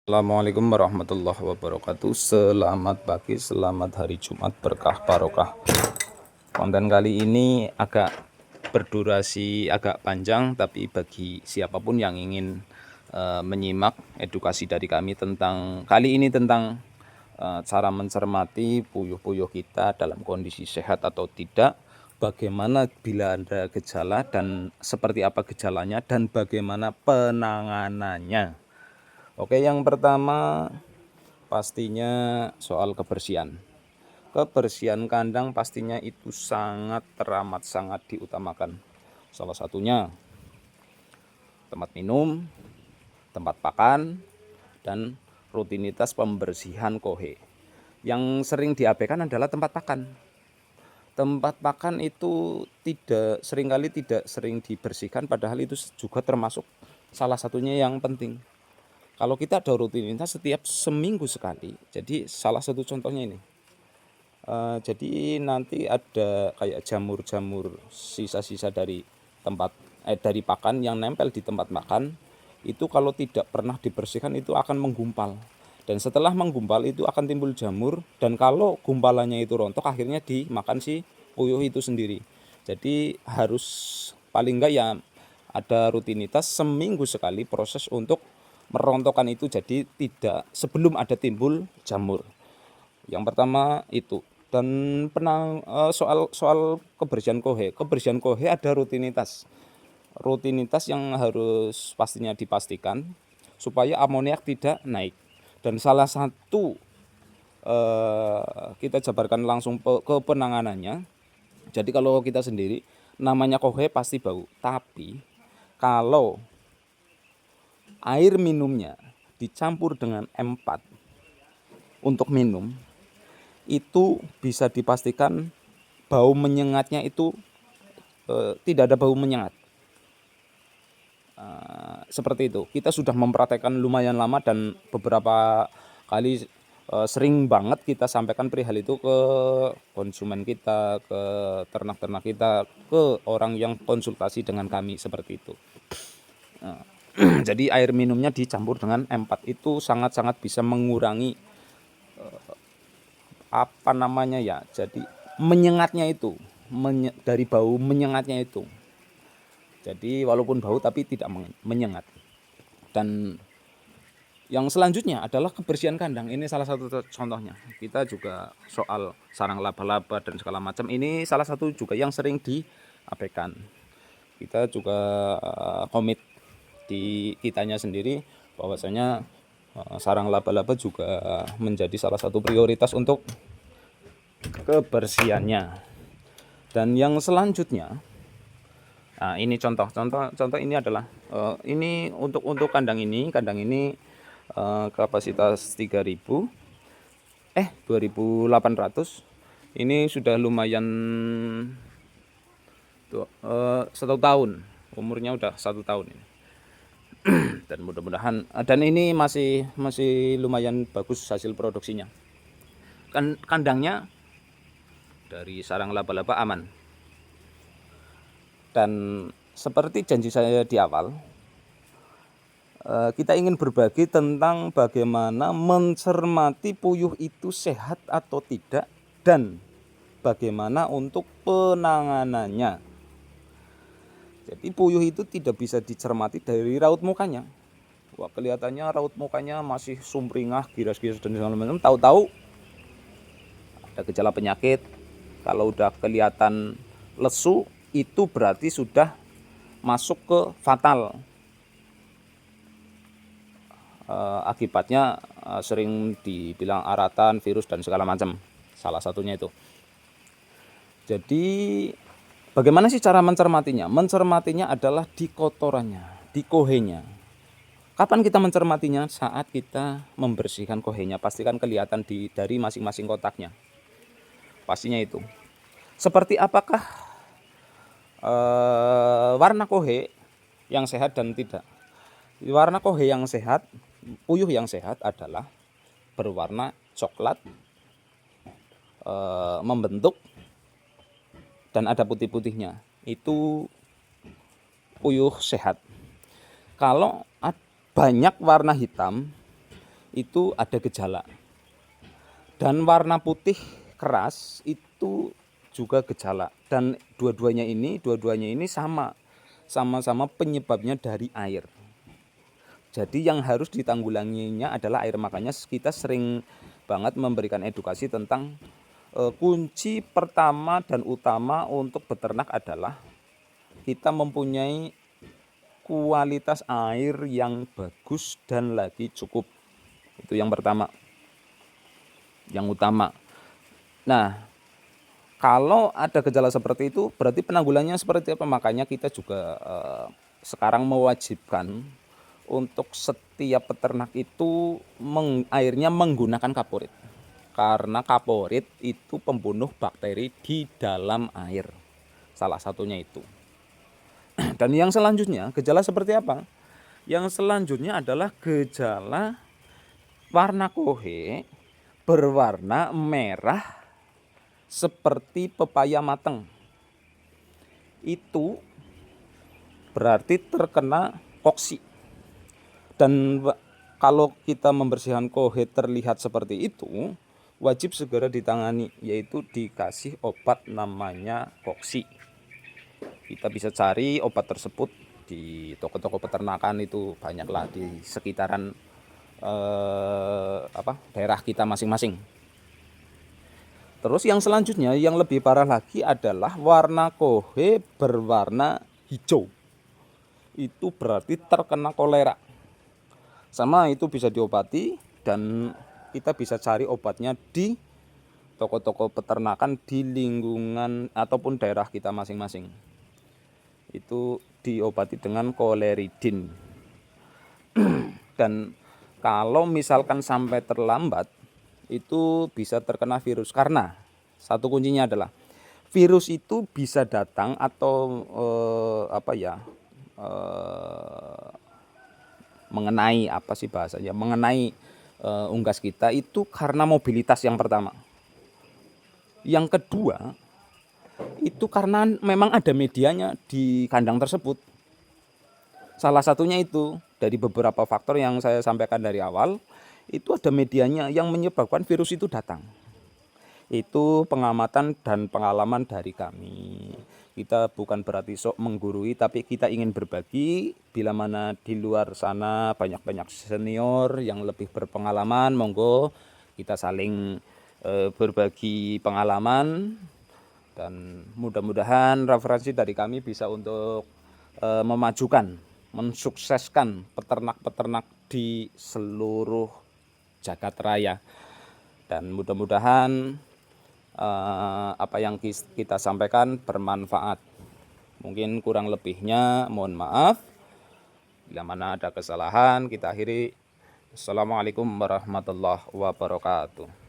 Assalamualaikum warahmatullahi wabarakatuh. Selamat pagi, selamat hari Jumat berkah barokah. Konten kali ini agak berdurasi agak panjang, tapi bagi siapapun yang ingin menyimak edukasi dari kami tentang cara mencermati puyuh-puyuh kita dalam kondisi sehat atau tidak, bagaimana bila ada gejala dan seperti apa gejalanya dan bagaimana penanganannya. Oke, yang pertama pastinya soal kebersihan. Kebersihan kandang pastinya itu sangat teramat sangat diutamakan. Salah satunya tempat minum, tempat pakan, dan rutinitas pembersihan kohe. Yang sering diabaikan adalah tempat pakan. Tempat pakan itu seringkali tidak sering dibersihkan, padahal itu juga termasuk salah satunya yang penting. Kalau kita ada rutinitas setiap seminggu sekali, jadi salah satu contohnya ini. Jadi nanti ada kayak jamur-jamur sisa-sisa dari pakan yang nempel di tempat makan, itu kalau tidak pernah dibersihkan itu akan menggumpal. Dan setelah menggumpal itu akan timbul jamur, dan kalau gumpalannya itu rontok akhirnya dimakan si puyuh itu sendiri. Jadi harus paling enggak ya ada rutinitas seminggu sekali proses untuk merontokkan itu, jadi tidak sebelum ada timbul jamur. Yang pertama itu. Dan soal kebersihan kohe ada rutinitas yang harus pastinya dipastikan supaya amoniak tidak naik. Dan salah satu kita jabarkan langsung ke penanganannya. Jadi kalau kita sendiri namanya kohe pasti bau, tapi kalau air minumnya dicampur dengan M4 untuk minum, itu bisa dipastikan bau menyengatnya itu tidak ada bau menyengat. Seperti itu. Kita sudah mempraktekkan lumayan lama dan beberapa kali sering banget kita sampaikan perihal itu ke konsumen kita, ke ternak-ternak kita, ke orang yang konsultasi dengan kami seperti itu. Jadi air minumnya dicampur dengan M4 itu sangat-sangat bisa mengurangi jadi menyengatnya itu, dari bau menyengatnya itu. Jadi walaupun bau tapi tidak menyengat. Dan yang selanjutnya adalah kebersihan kandang. Ini salah satu contohnya. Kita juga soal sarang laba-laba dan segala macam, ini salah satu juga yang sering diabaikan. Kita juga komit di kitanya sendiri bahwasanya sarang laba-laba juga menjadi salah satu prioritas untuk kebersihannya. Dan yang selanjutnya, nah ini contoh ini adalah ini untuk kandang ini kapasitas 2.800. Ini sudah lumayan 1 tahun, umurnya udah 1 tahun ini. Dan mudah-mudahan dan ini masih lumayan bagus hasil produksinya. Kandangnya dari sarang laba-laba aman. Dan seperti janji saya di awal, kita ingin berbagi tentang bagaimana mencermati puyuh itu sehat atau tidak dan bagaimana untuk penanganannya. Jadi puyuh itu tidak bisa dicermati dari raut mukanya. Wah, kelihatannya raut mukanya masih sumringah, giras-giras dan segala macam. Tahu-tahu ada gejala penyakit. Kalau udah kelihatan lesu, itu berarti sudah masuk ke fatal. Akibatnya sering dibilang aratan, virus dan segala macam. Salah satunya itu. Jadi bagaimana sih cara mencermatinya? Mencermatinya adalah di kotorannya, di kohenya. Kapan kita mencermatinya? Saat kita membersihkan kohenya. Pastikan kelihatan dari masing-masing kotaknya. Pastinya itu. Seperti apakah warna kohe yang sehat dan tidak? Warna kohe yang sehat, puyuh yang sehat adalah berwarna coklat, membentuk, dan ada putih-putihnya. Itu puyuh sehat. Kalau banyak warna hitam, itu ada gejala. Dan warna putih keras itu juga gejala. Dan dua-duanya ini sama-sama penyebabnya dari air. Jadi yang harus ditanggulanginya adalah air. Makanya kita sering banget memberikan edukasi tentang kunci pertama dan utama untuk beternak adalah kita mempunyai kualitas air yang bagus dan lagi cukup. Itu yang pertama, yang utama. Nah, kalau ada gejala seperti itu, berarti penanggulannya seperti apa? Makanya kita juga sekarang mewajibkan untuk setiap peternak itu airnya menggunakan kaporit. Karena kaporit itu pembunuh bakteri di dalam air. Salah satunya itu. Dan yang selanjutnya, gejala seperti apa? Yang selanjutnya adalah gejala warna kohe berwarna merah seperti pepaya matang. Itu berarti terkena koksi. Dan kalau kita membersihkan kohe terlihat seperti itu, wajib segera ditangani, yaitu dikasih obat namanya koksi. Kita bisa cari obat tersebut di toko-toko peternakan, itu banyaklah di sekitaran daerah kita masing-masing. Terus yang selanjutnya yang lebih parah lagi adalah warna kohe berwarna hijau. Itu berarti terkena kolera. Sama, itu bisa diobati dan kita bisa cari obatnya di toko-toko peternakan di lingkungan ataupun daerah kita masing-masing. Itu diobati dengan koleridin. Dan kalau misalkan sampai terlambat, itu bisa terkena virus. Karena satu kuncinya adalah virus itu bisa datang atau mengenai mengenai unggas kita itu karena mobilitas yang pertama. Yang kedua, itu karena memang ada medianya di kandang tersebut. Salah satunya itu dari beberapa faktor yang saya sampaikan dari awal, itu ada medianya yang menyebabkan virus itu datang. Itu pengamatan dan pengalaman dari kami. Kita bukan berarti sok menggurui, tapi kita ingin berbagi. Bila mana di luar sana banyak-banyak senior yang lebih berpengalaman, monggo kita saling berbagi pengalaman. Dan mudah-mudahan referensi dari kami bisa untuk memajukan, mensukseskan peternak-peternak di seluruh jagat raya. Dan mudah-mudahan apa yang kita sampaikan bermanfaat. Mungkin kurang lebihnya mohon maaf. Bila mana ada kesalahan, kita akhiri. Assalamualaikum warahmatullahi wabarakatuh.